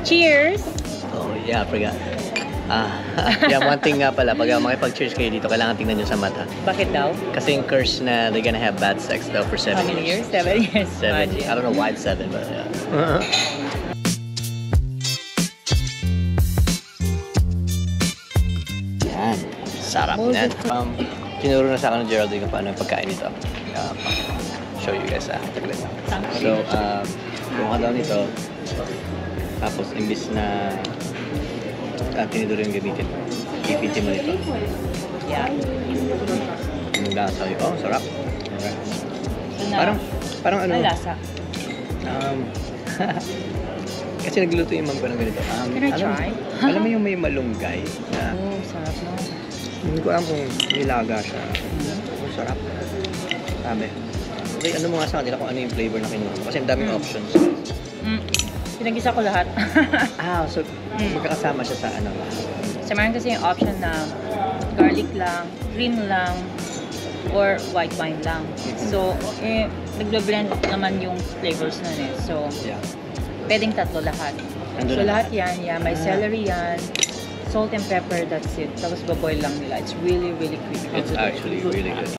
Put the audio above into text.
Cheers! Oh, yeah, I forgot. Yeah, one thing nga pala, pag makipag-cheers kayo dito, kailangan tingnan nyo sa mata. Bakit daw? Kasi yung curse na they're gonna have bad sex daw for 7 How many years? 7 years. 7. I don't know why it's 7, but yeah. Yan. Sarap na. Tinuro na sa akin ng Geraldine kung paano yung pagkain nito. Show you guys So, kung daw nito, tapos imbis na tinidoro yung gamitin mo, ipitin mo nito. Yeah. Yung lasa yun. Oh, sarap. Okay. So Parang ano? Ang lasa. Kasi nagluto yung mom ko ng ganito. Can I try? Alam mo yung may malunggay na Oh, sarap no? hindi ko alam kung nilaga siya. Oh, sarap. Sabi. Okay, ano mo nga sa kanila kung ano yung flavor na kinuha mo? Kasi ang daming options. Pinag-isa ko lahat. So magkakasama siya sa ano? So, meron kasi yung option na garlic lang, cream lang, or white wine lang. So, nagbe-blend naman yung flavors nun eh. So, Yeah. pwedeng tatlo lahat. Andun So, na lahat yan, yeah. May celery yan, salt and pepper, that's it. Tapos baboil lang nila. It's really, really quick. It's actually really good.